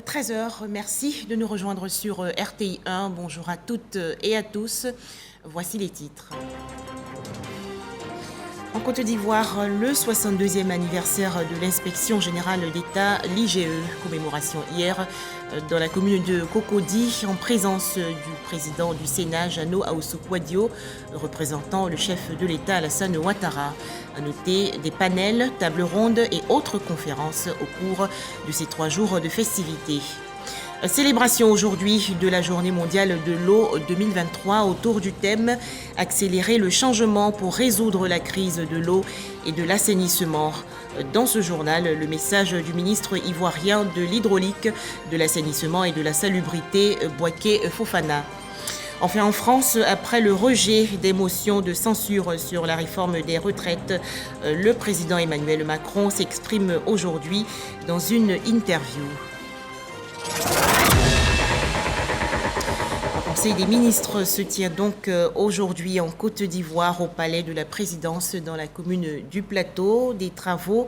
13h, merci de nous rejoindre sur RTI 1. Bonjour à toutes et à tous. Voici les titres. En Côte d'Ivoire, le 62e anniversaire de l'inspection générale d'État, l'IGE, commémoration hier dans la commune de Cocody, en présence du président du Sénat, Jeannot Ahoussou-Kouadio, représentant le chef de l'État, Alassane Ouattara. À noter des panels, tables rondes et autres conférences au cours de ces 3 jours de festivités. Célébration aujourd'hui de la Journée mondiale de l'eau 2023 autour du thème « Accélérer le changement pour résoudre la crise de l'eau et de l'assainissement ». Dans ce journal, le message du ministre ivoirien de l'hydraulique, de l'assainissement et de la salubrité, Bouaké Fofana. Enfin, en France, après le rejet des motions de censure sur la réforme des retraites, le président Emmanuel Macron s'exprime aujourd'hui dans une interview. Le Conseil des ministres se tient donc aujourd'hui en Côte d'Ivoire au palais de la présidence dans la commune du Plateau. Des travaux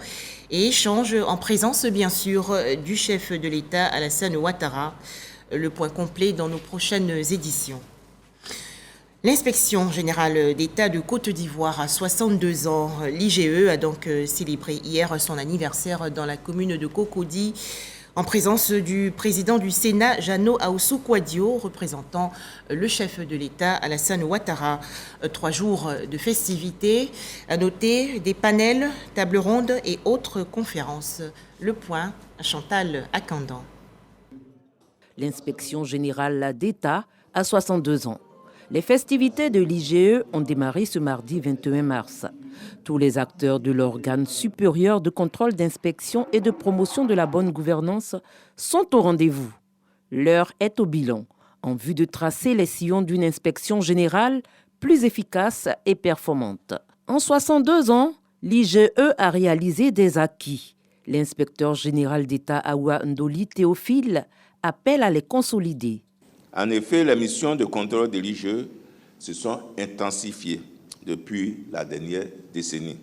et échanges en présence bien sûr du chef de l'État Alassane Ouattara. Le point complet dans nos prochaines éditions. L'inspection générale d'État de Côte d'Ivoire a 62 ans. L'IGE a donc célébré hier son anniversaire dans la commune de Cocody, en présence du président du Sénat, Jeannot Ahoussou-Kouadio, représentant le chef de l'État, Alassane Ouattara. 3 jours de festivités, à noter des panels, tables rondes et autres conférences. Le point, Chantal Akandan. L'inspection générale d'État a 62 ans. Les festivités de l'IGE ont démarré ce mardi 21 mars. Tous les acteurs de l'organe supérieur de contrôle d'inspection et de promotion de la bonne gouvernance sont au rendez-vous. L'heure est au bilan, en vue de tracer les sillons d'une inspection générale plus efficace et performante. En 62 ans, l'IGE a réalisé des acquis. L'inspecteur général d'État Awa Ndoli Théophile appelle à les consolider. En effet, les missions de contrôle de l'IGE se sont intensifiées depuis la dernière décennie.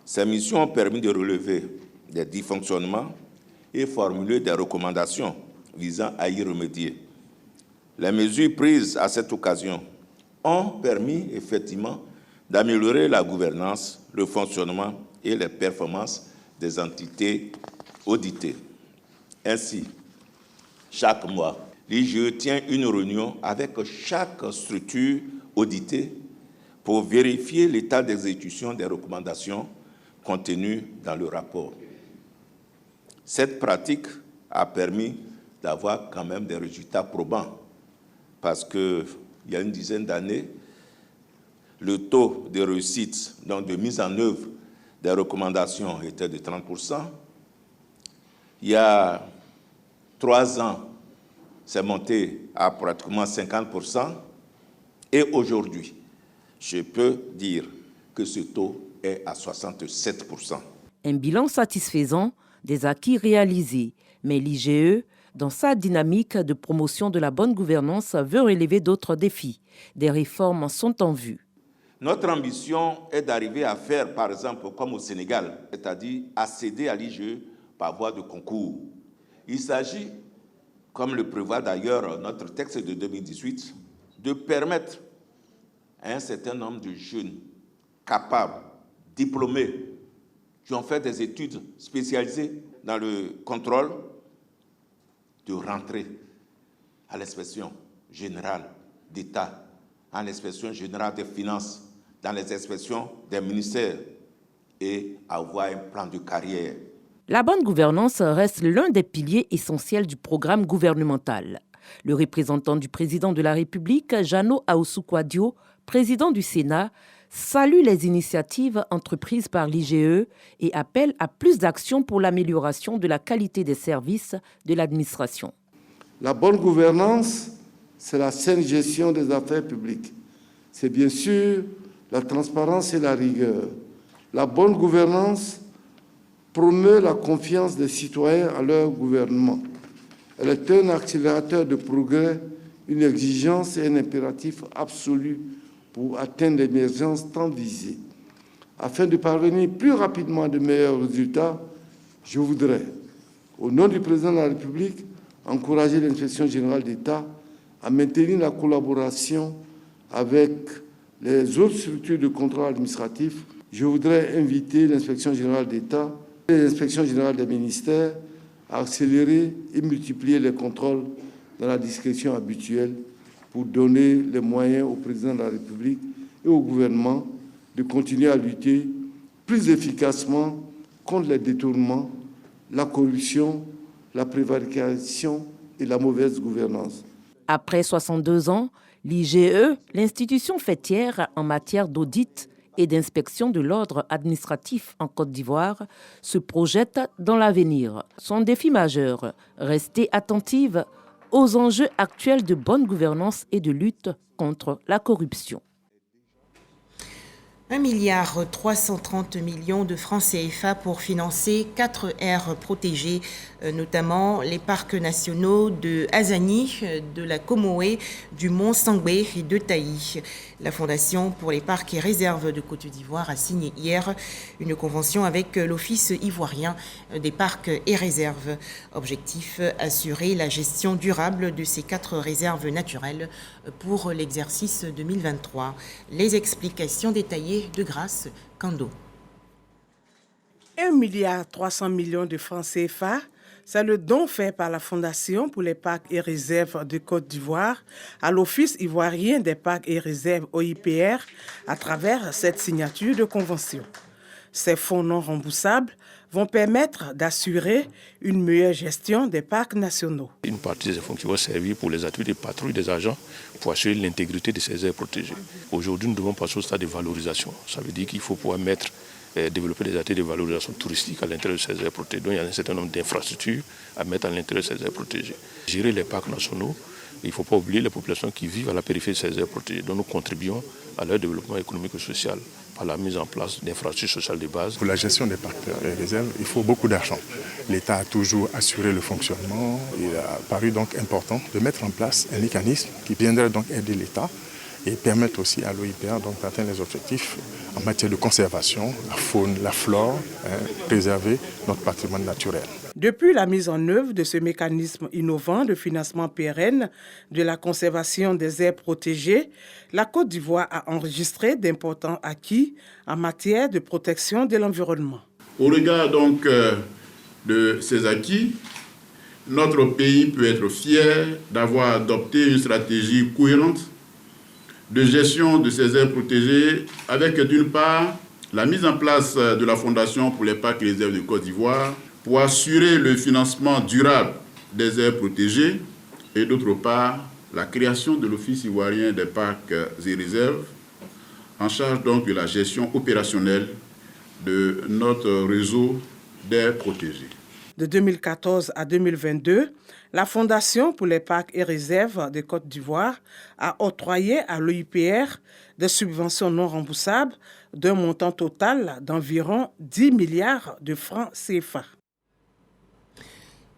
Ces missions ont permis de relever des dysfonctionnements et formuler des recommandations visant à y remédier. Les mesures prises à cette occasion ont permis effectivement d'améliorer la gouvernance, le fonctionnement et les performances des entités auditées. Ainsi, chaque mois, l'IGE tient une réunion avec chaque structure auditée pour vérifier l'état d'exécution des recommandations contenues dans le rapport. Cette pratique a permis d'avoir quand même des résultats probants parce qu'il y a une dizaine d'années, le taux de réussite, donc de mise en œuvre des recommandations était de 30%. Il y a 3 ans, c'est monté à pratiquement 50%. Et aujourd'hui, je peux dire que ce taux est à 67%. Un bilan satisfaisant des acquis réalisés. Mais l'IGE, dans sa dynamique de promotion de la bonne gouvernance, veut relever d'autres défis. Des réformes sont en vue. Notre ambition est d'arriver à faire, par exemple, comme au Sénégal, c'est-à-dire accéder à l'IGE par voie de concours. Il s'agit, comme le prévoit d'ailleurs notre texte de 2018, de permettre à un certain nombre de jeunes capables, diplômés, qui ont fait des études spécialisées dans le contrôle, de rentrer à l'inspection générale d'État, à l'inspection générale des finances, dans les inspections des ministères et avoir un plan de carrière. La bonne gouvernance reste l'un des piliers essentiels du programme gouvernemental. Le représentant du président de la République, Jeannot Ahoussou-Kouadio, président du Sénat, salue les initiatives entreprises par l'IGE et appelle à plus d'actions pour l'amélioration de la qualité des services de l'administration. La bonne gouvernance, c'est la saine gestion des affaires publiques. C'est bien sûr la transparence et la rigueur. La bonne gouvernance promeut la confiance des citoyens à leur gouvernement. Elle est un accélérateur de progrès, une exigence et un impératif absolu pour atteindre l'émergence tant visée. Afin de parvenir plus rapidement à de meilleurs résultats, je voudrais, au nom du président de la République, encourager l'inspection générale d'État à maintenir la collaboration avec les autres structures de contrôle administratif. Je voudrais inviter l'inspection générale d'État et l'inspection générale des ministères à accélérer et multiplier les contrôles dans la discrétion habituelle pour donner les moyens au président de la République et au gouvernement de continuer à lutter plus efficacement contre les détournements, la corruption, la prévarication et la mauvaise gouvernance. Après 62 ans, l'IGE, l'institution fêtière en matière d'audit et d'inspection de l'ordre administratif en Côte d'Ivoire, se projette dans l'avenir. Son défi majeur, rester attentive aux enjeux actuels de bonne gouvernance et de lutte contre la corruption. 1,330 milliard de francs CFA pour financer 4 aires protégées, notamment les parcs nationaux de Azani, de la Comoé, du Mont Sangbé et de Taï. La Fondation pour les parcs et réserves de Côte d'Ivoire a signé hier une convention avec l'Office ivoirien des parcs et réserves. Objectif, assurer la gestion durable de ces 4 réserves naturelles pour l'exercice 2023. Les explications détaillées de Grâce Kando. 1,3 milliard de francs CFA, c'est le don fait par la Fondation pour les parcs et réserves de Côte d'Ivoire à l'Office ivoirien des parcs et réserves OIPR à travers cette signature de convention. Ces fonds non remboursables vont permettre d'assurer une meilleure gestion des parcs nationaux. Une partie des fonds qui vont servir pour les activités de patrouille des agents pour assurer l'intégrité de ces aires protégées. Aujourd'hui, nous devons passer au stade de valorisation. Ça veut dire qu'il faut pouvoir développer des activités de valorisation touristique à l'intérieur de ces aires protégées. Donc il y a un certain nombre d'infrastructures à mettre à l'intérieur de ces aires protégées. Gérer les parcs nationaux, il ne faut pas oublier les populations qui vivent à la périphérie de ces aires protégées. Donc nous contribuons à leur développement économique et social par la mise en place d'infrastructures sociales de base. Pour la gestion des parcs et réserves, il faut beaucoup d'argent. L'État a toujours assuré le fonctionnement. Il a paru donc important de mettre en place un mécanisme qui viendrait donc aider l'État et permettre aussi à l'OIPR d'atteindre les objectifs en matière de conservation, la faune, la flore, préserver notre patrimoine naturel. Depuis la mise en œuvre de ce mécanisme innovant de financement pérenne de la conservation des aires protégées, la Côte d'Ivoire a enregistré d'importants acquis en matière de protection de l'environnement. Au regard donc de ces acquis, notre pays peut être fier d'avoir adopté une stratégie cohérente de gestion de ces aires protégées avec d'une part la mise en place de la Fondation pour les parcs et réserves de Côte d'Ivoire pour assurer le financement durable des aires protégées et d'autre part la création de l'Office ivoirien des parcs et réserves en charge donc de la gestion opérationnelle de notre réseau d'aires protégées. De 2014 à 2022, la Fondation pour les parcs et réserves de Côte d'Ivoire a octroyé à l'OIPR des subventions non remboursables d'un montant total d'environ 10 milliards de francs CFA.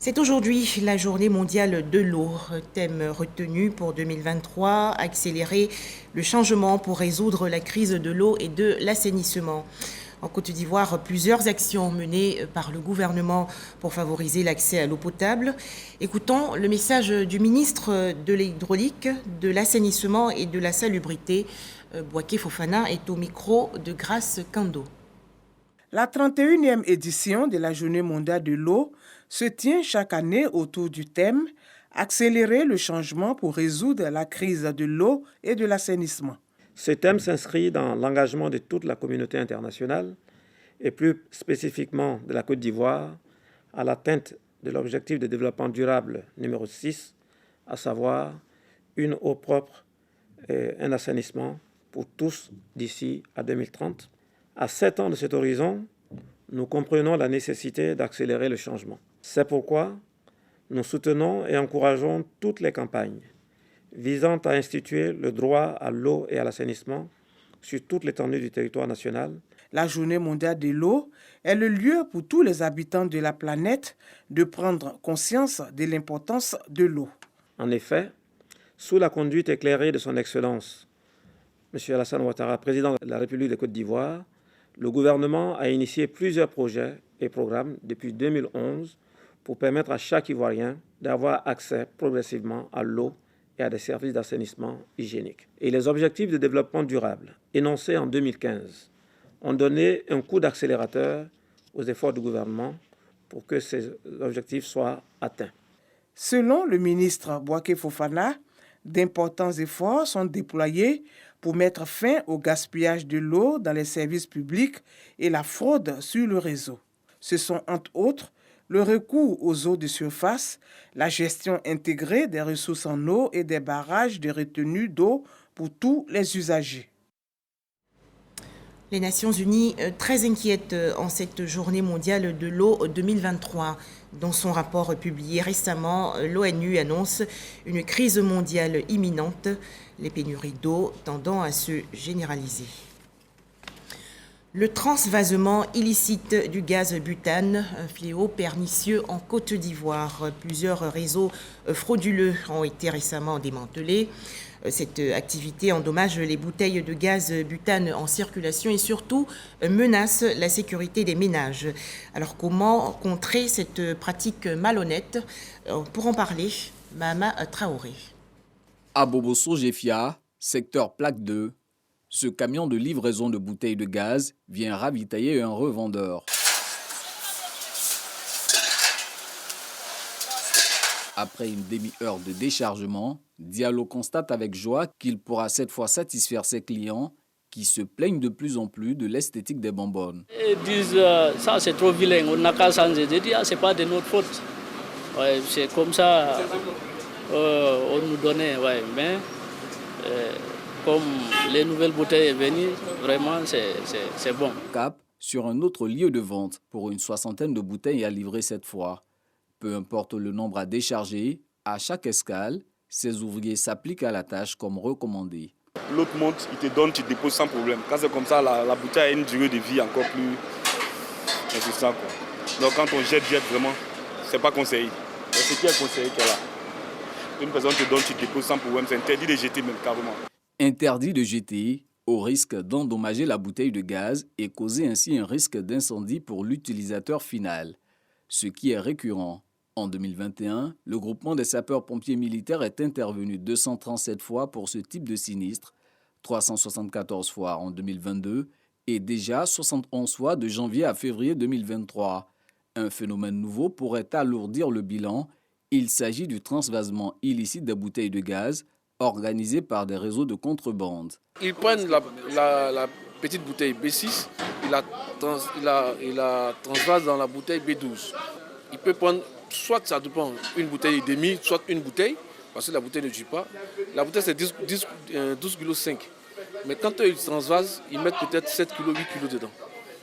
C'est aujourd'hui la journée mondiale de l'eau. Thème retenu pour 2023, accélérer le changement pour résoudre la crise de l'eau et de l'assainissement. En Côte d'Ivoire, plusieurs actions menées par le gouvernement pour favoriser l'accès à l'eau potable. Écoutons le message du ministre de l'Hydraulique, de l'Assainissement et de la Salubrité. Bouaké Fofana est au micro de Grâce Kando. La 31e édition de la Journée mondiale de l'eau se tient chaque année autour du thème « Accélérer le changement pour résoudre la crise de l'eau et de l'assainissement ». Ce thème s'inscrit dans l'engagement de toute la communauté internationale et plus spécifiquement de la Côte d'Ivoire à l'atteinte de l'objectif de développement durable numéro 6, à savoir une eau propre et un assainissement pour tous d'ici à 2030. À 7 ans de cet horizon, nous comprenons la nécessité d'accélérer le changement. C'est pourquoi nous soutenons et encourageons toutes les campagnes visant à instituer le droit à l'eau et à l'assainissement sur toute l'étendue du territoire national. La Journée mondiale de l'eau est le lieu pour tous les habitants de la planète de prendre conscience de l'importance de l'eau. En effet, sous la conduite éclairée de son Excellence, M. Alassane Ouattara, président de la République de Côte d'Ivoire, le gouvernement a initié plusieurs projets et programmes depuis 2011 pour permettre à chaque Ivoirien d'avoir accès progressivement à l'eau et à des services d'assainissement hygiénique. Et les objectifs de développement durable, énoncés en 2015, ont donné un coup d'accélérateur aux efforts du gouvernement pour que ces objectifs soient atteints. Selon le ministre Bouaké Fofana, d'importants efforts sont déployés pour mettre fin au gaspillage de l'eau dans les services publics et la fraude sur le réseau. Ce sont entre autres le recours aux eaux de surface, la gestion intégrée des ressources en eau et des barrages de retenue d'eau pour tous les usagers. Les Nations Unies très inquiètes en cette journée mondiale de l'eau 2023. Dans son rapport publié récemment, l'ONU annonce une crise mondiale imminente, les pénuries d'eau tendant à se généraliser. Le transvasement illicite du gaz butane, un fléau pernicieux en Côte d'Ivoire. Plusieurs réseaux frauduleux ont été récemment démantelés. Cette activité endommage les bouteilles de gaz butane en circulation et surtout menace la sécurité des ménages. Alors comment contrer cette pratique malhonnête? Pour en parler, Mahama Traoré. À Bobosso-Gefia, secteur plaque 2, ce camion de livraison de bouteilles de gaz vient ravitailler un revendeur. Après une demi-heure de déchargement, Diallo constate avec joie qu'il pourra cette fois satisfaire ses clients qui se plaignent de plus en plus de l'esthétique des bonbonnes. Ils disent ça c'est trop vilain, on n'a qu'à changer. Je dis c'est pas de notre faute. Ouais, c'est comme ça, on nous donnait, ouais, mais comme les nouvelles bouteilles sont venues, vraiment c'est bon. Cap sur un autre lieu de vente pour une 60aine de bouteilles à livrer cette fois. Peu importe le nombre à décharger, à chaque escale, ces ouvriers s'appliquent à la tâche comme recommandé. L'autre monte, il te donne, tu déposes sans problème. Quand c'est comme ça, la bouteille a une durée de vie encore plus intéressante. Donc quand on jette vraiment, c'est pas conseillé. Mais ce qui est conseillé qu'elle a. Une personne te donne, tu déposes sans problème, c'est interdit de jeter même carrément. Interdit de jeter, au risque d'endommager la bouteille de gaz et causer ainsi un risque d'incendie pour l'utilisateur final, ce qui est récurrent. En 2021, le groupement des sapeurs-pompiers militaires est intervenu 237 fois pour ce type de sinistre, 374 fois en 2022 et déjà 71 fois de janvier à février 2023. Un phénomène nouveau pourrait alourdir le bilan. Il s'agit du transvasement illicite des bouteilles de gaz organisé par des réseaux de contrebande. Ils prennent la petite bouteille B6, ils la transvasent dans la bouteille B12. Ils peuvent prendre, soit ça dépend, une bouteille et demie, soit une bouteille, parce que la bouteille ne tue pas. La bouteille c'est 12,5 kg. Mais quand ils transvasent, ils mettent peut-être 7 kg, 8 kg dedans.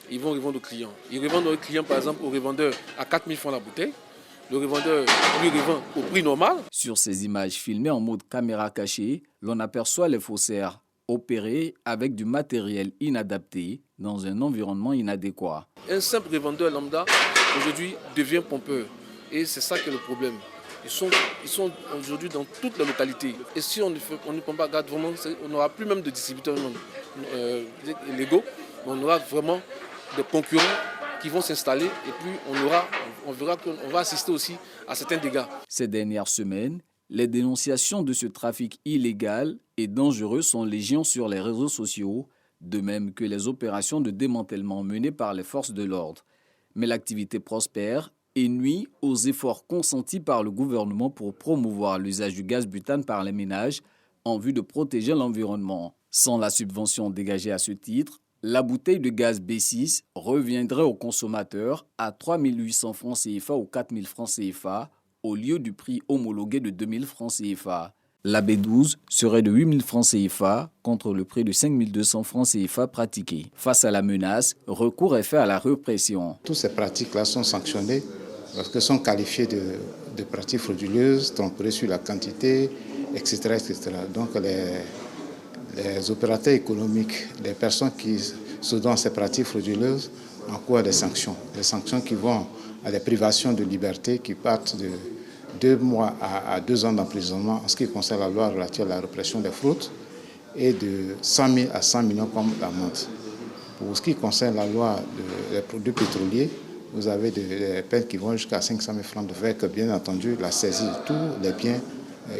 Ils vont revendre aux clients. Ils revendent aux clients, par exemple, au revendeur à 4 000 francs la bouteille. Le revendeur lui revend au prix normal. Sur ces images filmées en mode caméra cachée, l'on aperçoit les faussaires opérer avec du matériel inadapté dans un environnement inadéquat. Un simple revendeur lambda, aujourd'hui, devient pompeur. Et c'est ça qui est le problème. Ils sont aujourd'hui dans toutes les localités. Et si on ne prend pas garde, vraiment, on n'aura plus même de distributeurs légaux. On aura vraiment des concurrents qui vont s'installer et puis on verra qu'on va assister aussi à certains dégâts. Ces dernières semaines, les dénonciations de ce trafic illégal et dangereux sont légion sur les réseaux sociaux, de même que les opérations de démantèlement menées par les forces de l'ordre. Mais l'activité prospère et nuit aux efforts consentis par le gouvernement pour promouvoir l'usage du gaz butane par les ménages en vue de protéger l'environnement. Sans la subvention dégagée à ce titre, la bouteille de gaz B6 reviendrait aux consommateurs à 3 800 francs CFA ou 4 000 francs CFA au lieu du prix homologué de 2 000 francs CFA. La B12 serait de 8 000 francs CFA contre le prix de 5 200 francs CFA pratiqué. Face à la menace, recours est fait à la répression. Toutes ces pratiques-là sont sanctionnées parce qu'elles sont qualifiées de pratiques frauduleuses, tromperies sur la quantité, etc. etc. Donc les opérateurs économiques, les personnes qui se donnent ces pratiques frauduleuses encourent des sanctions qui vont à des privations de liberté qui partent de 2 mois à 2 ans d'emprisonnement en ce qui concerne la loi relative à la répression des fraudes et de 100 000 à 100 millions comme l'amende. Pour ce qui concerne la loi des produits pétroliers, vous avez des peines qui vont jusqu'à 500 000 francs de fait que, bien entendu, la saisie de tous les biens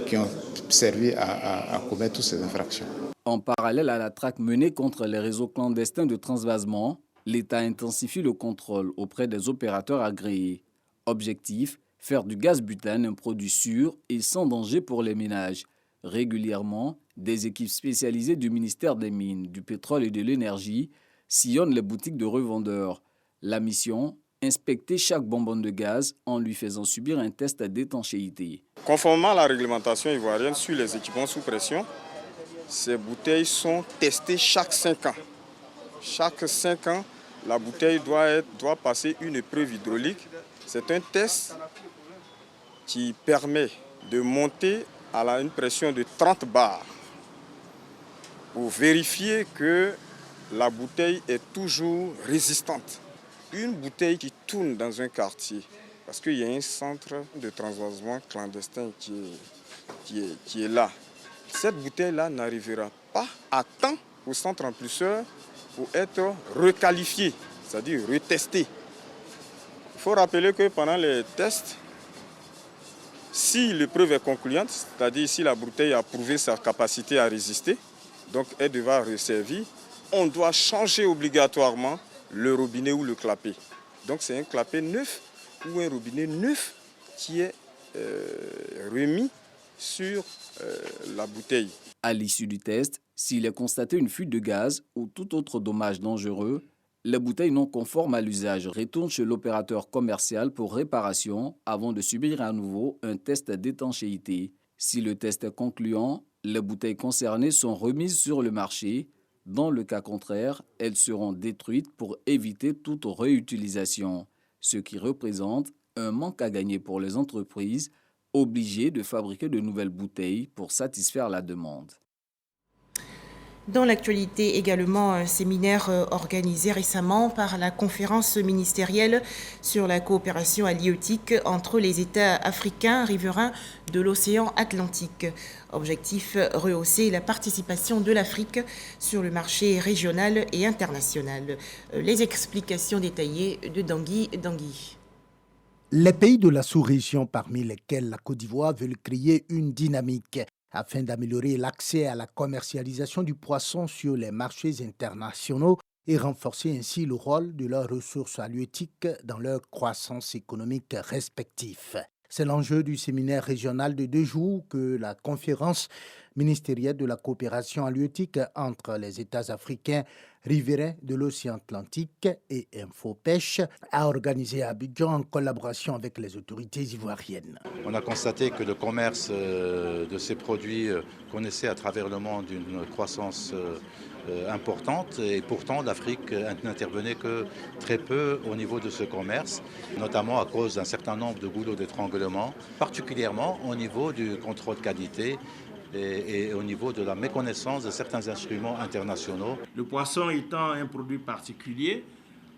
qui ont servi à commettre toutes ces infractions. En parallèle à la traque menée contre les réseaux clandestins de transvasement, l'État intensifie le contrôle auprès des opérateurs agréés. Objectif, faire du gaz butane un produit sûr et sans danger pour les ménages. Régulièrement, des équipes spécialisées du ministère des Mines, du Pétrole et de l'Énergie sillonnent les boutiques de revendeurs. La mission, inspecter chaque bonbonne de gaz en lui faisant subir un test d'étanchéité. Conformément à la réglementation ivoirienne sur les équipements sous pression, ces bouteilles sont testées chaque 5 ans. Chaque 5 ans, la bouteille doit passer une épreuve hydraulique. C'est un test qui permet de monter à une pression de 30 bars pour vérifier que la bouteille est toujours résistante. Une bouteille qui tourne dans un quartier, parce qu'il y a un centre de transvasement clandestin qui est là. Cette bouteille-là n'arrivera pas à temps au centre remplisseur pour être requalifiée, c'est-à-dire retestée. Il faut rappeler que pendant les tests, si l'épreuve est concluante, c'est-à-dire si la bouteille a prouvé sa capacité à résister, donc elle devra resservir, on doit changer obligatoirement le robinet ou le clapet. Donc c'est un clapet neuf ou un robinet neuf qui est remis sur la bouteille. À l'issue du test, s'il est constaté une fuite de gaz ou tout autre dommage dangereux, les bouteilles non conformes à l'usage retournent chez l'opérateur commercial pour réparation avant de subir à nouveau un test d'étanchéité. Si le test est concluant, les bouteilles concernées sont remises sur le marché. Dans le cas contraire, elles seront détruites pour éviter toute réutilisation, ce qui représente un manque à gagner pour les entreprises obligées de fabriquer de nouvelles bouteilles pour satisfaire la demande. Dans l'actualité également, un séminaire organisé récemment par la conférence ministérielle sur la coopération halieutique entre les États africains riverains de l'océan Atlantique. Objectif, rehausser la participation de l'Afrique sur le marché régional et international. Les explications détaillées de Dangui. Les pays de la sous-région, parmi lesquels la Côte d'Ivoire, veulent créer une dynamique afin d'améliorer l'accès à la commercialisation du poisson sur les marchés internationaux et renforcer ainsi le rôle de leurs ressources halieutiques dans leur croissance économique respective. C'est l'enjeu du séminaire régional de 2 jours que la conférence ministérielle de la coopération halieutique entre les États africains riverains de l'océan Atlantique et Infopêche a organisé à Abidjan en collaboration avec les autorités ivoiriennes. On a constaté que le commerce de ces produits connaissait à travers le monde une croissance importante et pourtant l'Afrique n'intervenait que très peu au niveau de ce commerce, notamment à cause d'un certain nombre de goulots d'étranglement, particulièrement au niveau du contrôle qualité et au niveau de la méconnaissance de certains instruments internationaux. Le poisson étant un produit particulier,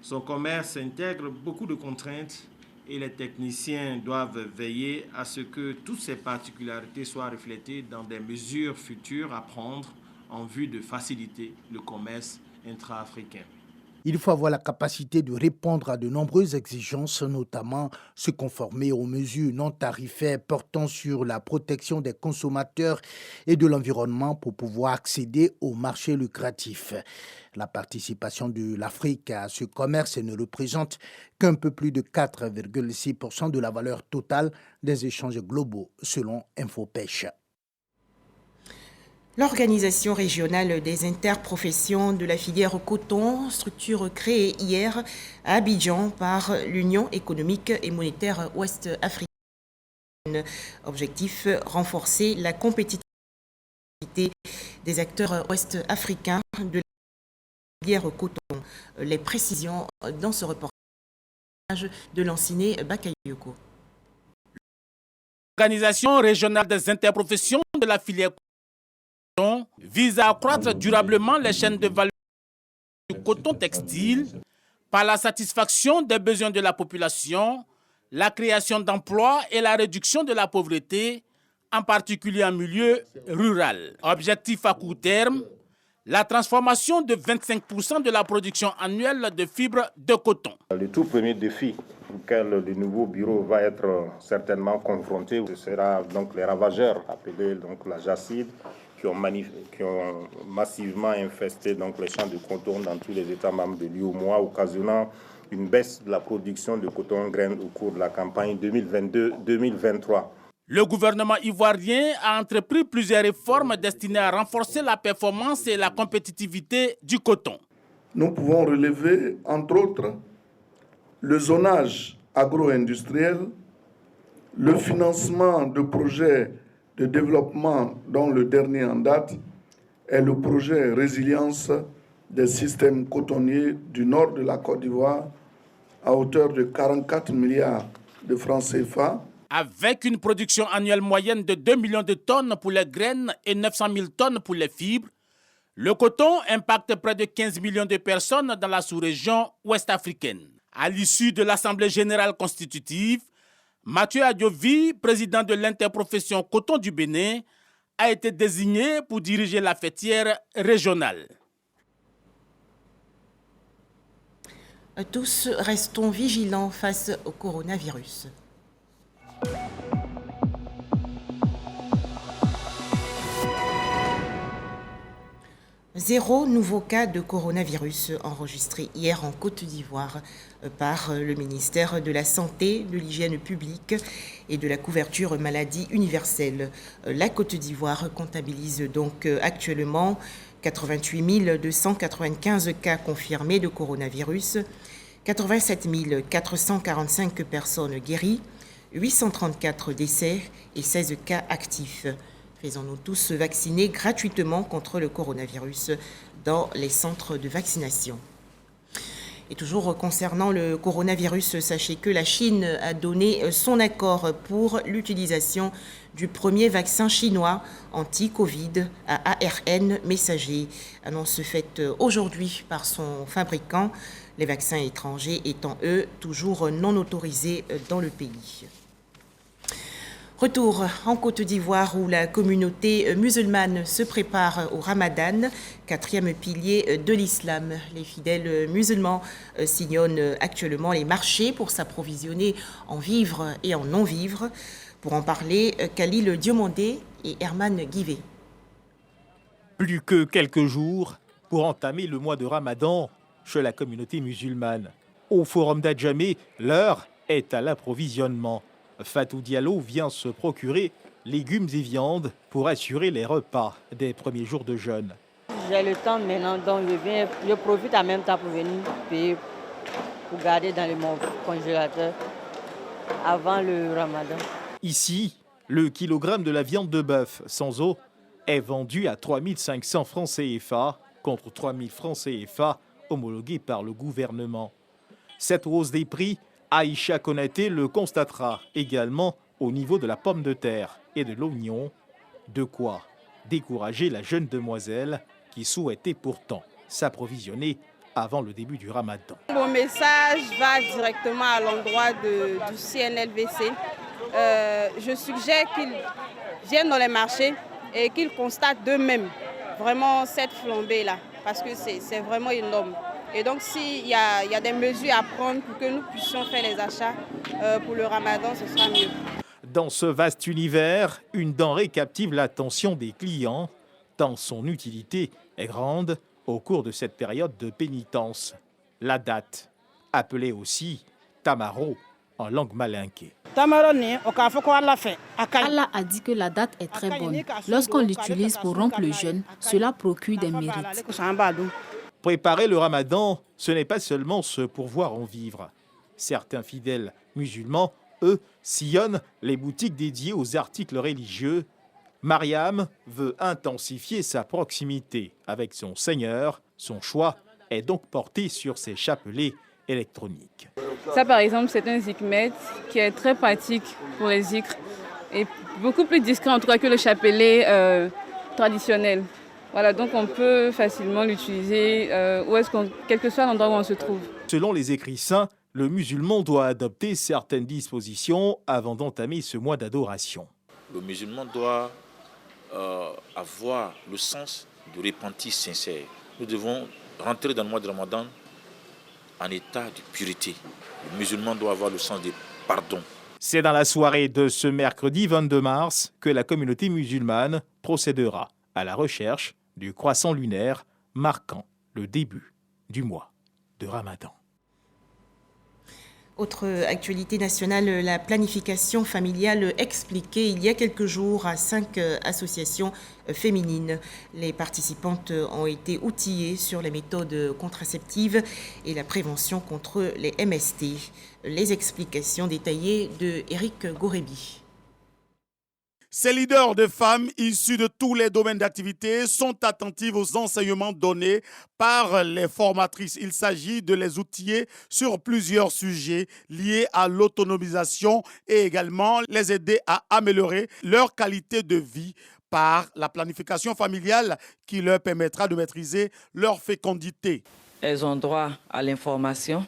son commerce intègre beaucoup de contraintes et les techniciens doivent veiller à ce que toutes ces particularités soient reflétées dans des mesures futures à prendre en vue de faciliter le commerce intra-africain. Il faut avoir la capacité de répondre à de nombreuses exigences, notamment se conformer aux mesures non tarifaires portant sur la protection des consommateurs et de l'environnement pour pouvoir accéder au marché lucratif. La participation de l'Afrique à ce commerce ne représente qu'un peu plus de 4,6% de la valeur totale des échanges globaux, selon Infopêche. L'Organisation régionale des interprofessions de la filière coton, structure créée hier à Abidjan par l'Union économique et monétaire ouest-africaine. Objectif, renforcer la compétitivité des acteurs ouest-africains de la filière coton. Les précisions dans ce reportage de Lanciné Bakayoko. L'Organisation régionale des interprofessions de la filière vise à accroître durablement les chaînes de valeur du coton textile par la satisfaction des besoins de la population, la création d'emplois et la réduction de la pauvreté, en particulier en milieu rural. Objectif à court terme, la transformation de 25% de la production annuelle de fibres de coton. Le tout premier défi auquel le nouveau bureau va être certainement confronté, ce sera donc les ravageurs appelés donc la jacide, qui ont massivement infesté donc les champs de coton dans tous les États membres de l'UEMOA, occasionnant une baisse de la production de coton graine au cours de la campagne 2022-2023. Le gouvernement ivoirien a entrepris plusieurs réformes destinées à renforcer la performance et la compétitivité du coton. Nous pouvons relever, entre autres, le zonage agro-industriel, le financement de projets de développement dont le dernier en date est le projet Résilience des systèmes cotonniers du nord de la Côte d'Ivoire à hauteur de 44 milliards de francs CFA. Avec une production annuelle moyenne de 2 millions de tonnes pour les graines et 900 000 tonnes pour les fibres, le coton impacte près de 15 millions de personnes dans la sous-région ouest-africaine. À l'issue de l'Assemblée générale constitutive, Mathieu Adjovi, président de l'interprofession coton du Bénin, a été désigné pour diriger la fêtière régionale. Tous restons vigilants face au coronavirus. Zéro nouveau cas de coronavirus enregistré hier en Côte d'Ivoire par le ministère de la Santé, de l'Hygiène publique et de la couverture maladie universelle. La Côte d'Ivoire comptabilise donc actuellement 88 295 cas confirmés de coronavirus, 87 445 personnes guéries, 834 décès et 16 cas actifs. Faisons-nous tous vacciner gratuitement contre le coronavirus dans les centres de vaccination. Et toujours concernant le coronavirus, sachez que la Chine a donné son accord pour l'utilisation du premier vaccin chinois anti-Covid à ARN messager. Annonce faite aujourd'hui par son fabricant, les vaccins étrangers étant, eux, toujours non autorisés dans le pays. Retour en Côte d'Ivoire où la communauté musulmane se prépare au Ramadan, quatrième pilier de l'islam. Les fidèles musulmans sillonnent actuellement les marchés pour s'approvisionner en vivres et en non-vivres. Pour en parler, Khalil Diomandé et Herman Guivet. Plus que quelques jours pour entamer le mois de Ramadan chez la communauté musulmane. Au Forum d'Adjamé, l'heure est à l'approvisionnement. Fatou Diallo vient se procurer légumes et viandes pour assurer les repas des premiers jours de jeûne. J'ai le temps maintenant, donc je profite en même temps pour venir payer, pour garder dans mon congélateur avant le Ramadan. Ici, le kilogramme de la viande de bœuf sans eau est vendu à 3 500 francs CFA contre 3 000 francs CFA homologués par le gouvernement. Cette hausse des prix, Aïcha Konaté le constatera également au niveau de la pomme de terre et de l'oignon, de quoi décourager la jeune demoiselle qui souhaitait pourtant s'approvisionner avant le début du Ramadan. Mon message va directement à l'endroit du CNLVC. Je suggère qu'ils viennent dans les marchés et qu'ils constatent d'eux-mêmes vraiment cette flambée-là, parce que c'est vraiment énorme. Et donc, s'il y a des mesures à prendre pour que nous puissions faire les achats pour le Ramadan, ce sera mieux. Dans ce vaste univers, une denrée captive l'attention des clients, tant son utilité est grande au cours de cette période de pénitence. La date, appelée aussi tamaro en langue malinké. Allah a dit que la date est très bonne. Lorsqu'on l'utilise pour rompre le jeûne, cela procure des mérites. Préparer le Ramadan, ce n'est pas seulement se pourvoir en vivre. Certains fidèles musulmans, eux, sillonnent les boutiques dédiées aux articles religieux. Mariam veut intensifier sa proximité avec son Seigneur. Son choix est donc porté sur ses chapelets électroniques. Ça, par exemple, c'est un zikmet qui est très pratique pour les zikrs et beaucoup plus discret en tout cas que le chapelet traditionnel. Voilà, donc on peut facilement l'utiliser quel que soit l'endroit où on se trouve. Selon les écrits saints, le musulman doit adopter certaines dispositions avant d'entamer ce mois d'adoration. Le musulman doit avoir le sens de repentir sincère. Nous devons rentrer dans le mois de Ramadan en état de pureté. Le musulman doit avoir le sens du pardon. C'est dans la soirée de ce mercredi 22 mars que la communauté musulmane procédera à la recherche du croissant lunaire marquant le début du mois de Ramadan. Autre actualité nationale, la planification familiale expliquée il y a quelques jours à 5 associations féminines. Les participantes ont été outillées sur les méthodes contraceptives et la prévention contre les MST. Les explications détaillées de Éric Gorebi. Ces leaders de femmes issus de tous les domaines d'activité sont attentives aux enseignements donnés par les formatrices. Il s'agit de les outiller sur plusieurs sujets liés à l'autonomisation et également les aider à améliorer leur qualité de vie par la planification familiale qui leur permettra de maîtriser leur fécondité. Elles ont droit à l'information,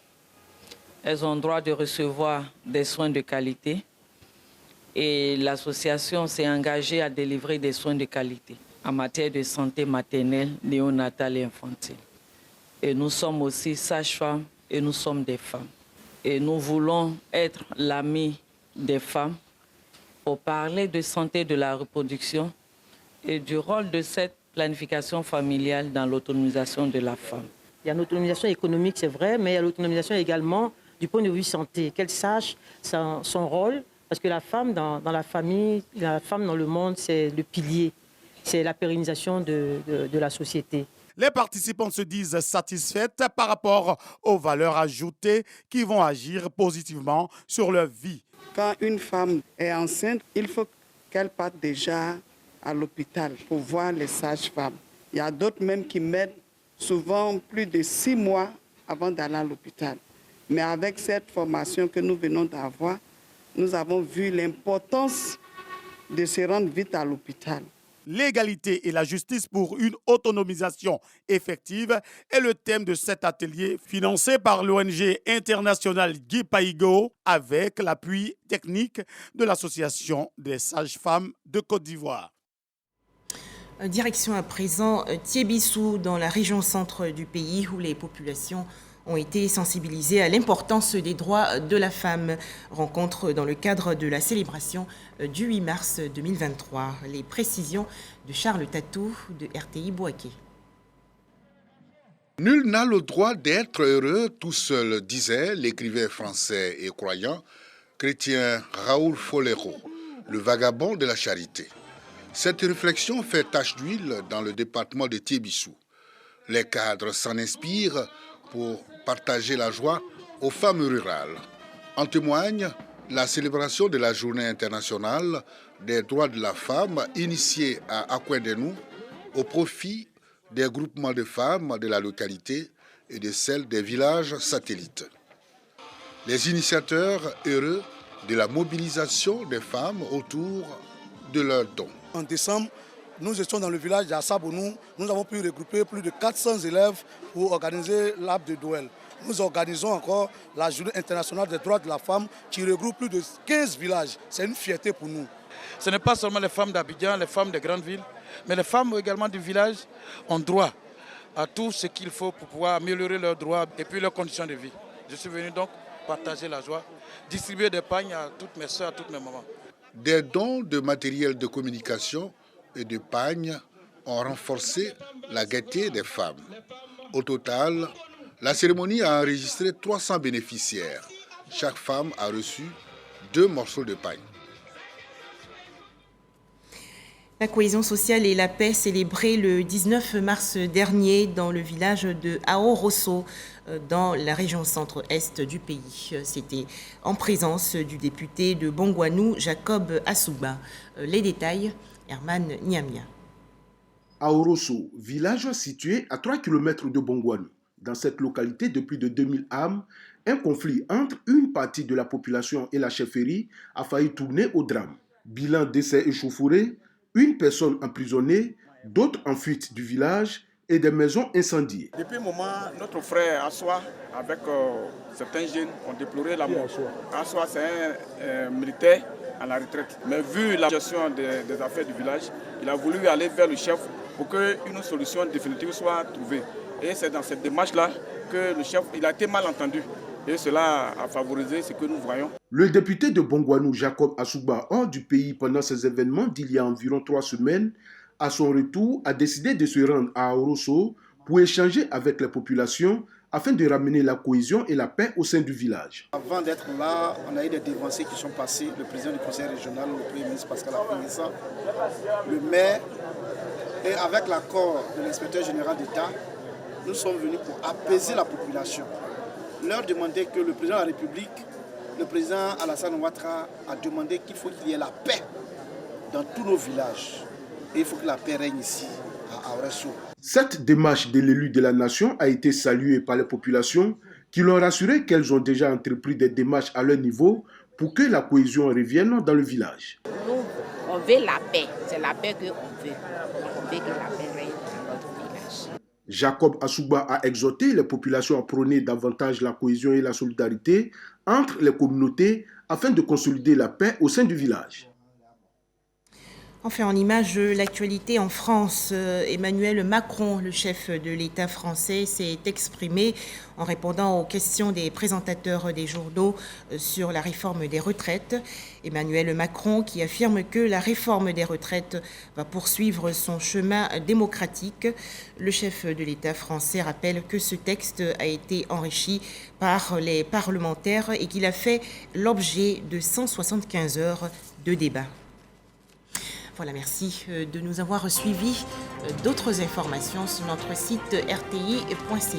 elles ont droit de recevoir des soins de qualité. Et l'association s'est engagée à délivrer des soins de qualité en matière de santé maternelle, néonatale et infantile. Et nous sommes aussi sages-femmes et nous sommes des femmes. Et nous voulons être l'ami des femmes pour parler de santé de la reproduction et du rôle de cette planification familiale dans l'autonomisation de la femme. Il y a une autonomisation économique, c'est vrai, mais il y a l'autonomisation également du point de vue santé. Qu'elle sache son rôle. Parce que la femme dans la famille, la femme dans le monde, c'est le pilier, c'est la pérennisation de la société. Les participants se disent satisfaites par rapport aux valeurs ajoutées qui vont agir positivement sur leur vie. Quand une femme est enceinte, il faut qu'elle parte déjà à l'hôpital pour voir les sages-femmes. Il y a d'autres même qui mettent souvent plus de 6 mois avant d'aller à l'hôpital. Mais avec cette formation que nous venons d'avoir, nous avons vu l'importance de se rendre vite à l'hôpital. L'égalité et la justice pour une autonomisation effective est le thème de cet atelier financé par l'ONG internationale Guy Paigo avec l'appui technique de l'Association des sages-femmes de Côte d'Ivoire. Direction à présent Thiébissou, dans la région centre du pays où les populations ont été sensibilisés à l'importance des droits de la femme. Rencontre dans le cadre de la célébration du 8 mars 2023. Les précisions de Charles Tatou de RTI Bouaké. Nul n'a le droit d'être heureux tout seul, disait l'écrivain français et croyant chrétien Raoul Folero, le vagabond de la charité. Cette réflexion fait tache d'huile dans le département de Thiébissou. Les cadres s'en inspirent pour partager la joie aux femmes rurales. En témoigne la célébration de la Journée internationale des droits de la femme initiée à Akwendenu au profit des groupements de femmes de la localité et de celles des villages satellites. Les initiateurs heureux de la mobilisation des femmes autour de leurs dons. En décembre, nous étions dans le village d'Assabounou. Nous avons pu regrouper plus de 400 élèves pour organiser l'arbre de Noël. Nous organisons encore la Journée internationale des droits de la femme qui regroupe plus de 15 villages. C'est une fierté pour nous. Ce n'est pas seulement les femmes d'Abidjan, les femmes des grandes villes, mais les femmes également du village ont droit à tout ce qu'il faut pour pouvoir améliorer leurs droits et puis leurs conditions de vie. Je suis venu donc partager la joie, distribuer des pagnes à toutes mes soeurs, à toutes mes mamans. Des dons de matériel de communication et de pagnes ont renforcé la gaieté des femmes. Au total, la cérémonie a enregistré 300 bénéficiaires. Chaque femme a reçu 2 morceaux de pagne. La cohésion sociale et la paix célébrée le 19 mars dernier dans le village de Ao-Rosso, dans la région centre-est du pays. C'était en présence du député de Bongouanou, Jacob Assouba. Les détails, Herman Niamia. Ao-Rosso, village situé à 3 km de Bongouanou. Dans cette localité de plus de 2000 âmes, un conflit entre une partie de la population et la chefferie a failli tourner au drame. Bilan décès échauffourés, une personne emprisonnée, d'autres en fuite du village et des maisons incendiées. Depuis un moment, notre frère Assoa, avec certains jeunes, ont déploré la mort. Assoa, c'est un militaire à la retraite. Mais vu la gestion des affaires du village, il a voulu aller vers le chef pour qu'une solution définitive soit trouvée. Et c'est dans cette démarche-là que le chef il a été mal entendu. Et cela a favorisé ce que nous voyons. Le député de Bongouanou, Jacob Assougba, hors du pays pendant ces événements d'il y a environ 3 semaines, à son retour, a décidé de se rendre à Aoroso pour échanger avec les populations afin de ramener la cohésion et la paix au sein du village. Avant d'être là, on a eu des dévancés qui sont passés, le président du conseil régional, le premier ministre Pascal Afenissa, le maire, et avec l'accord de l'inspecteur général d'État, nous sommes venus pour apaiser la population. Leur demander que le président de la République, le président Alassane Ouattara, a demandé qu'il faut qu'il y ait la paix dans tous nos villages. Et il faut que la paix règne ici, à Aoresso. Cette démarche de l'élu de la nation a été saluée par les populations qui l'ont rassuré qu'elles ont déjà entrepris des démarches à leur niveau pour que la cohésion revienne dans le village. Nous, on veut la paix. C'est la paix qu'on veut. On veut que la paix règne dans notre village. Jacob Assougba a exhorté les populations à prôner davantage la cohésion et la solidarité entre les communautés afin de consolider la paix au sein du village. Enfin, en image, l'actualité en France, Emmanuel Macron, le chef de l'État français, s'est exprimé en répondant aux questions des présentateurs des journaux sur la réforme des retraites. Emmanuel Macron qui affirme que la réforme des retraites va poursuivre son chemin démocratique. Le chef de l'État français rappelle que ce texte a été enrichi par les parlementaires et qu'il a fait l'objet de 175 heures de débat. Voilà, merci de nous avoir suivis. D'autres informations sur notre site rti.ci.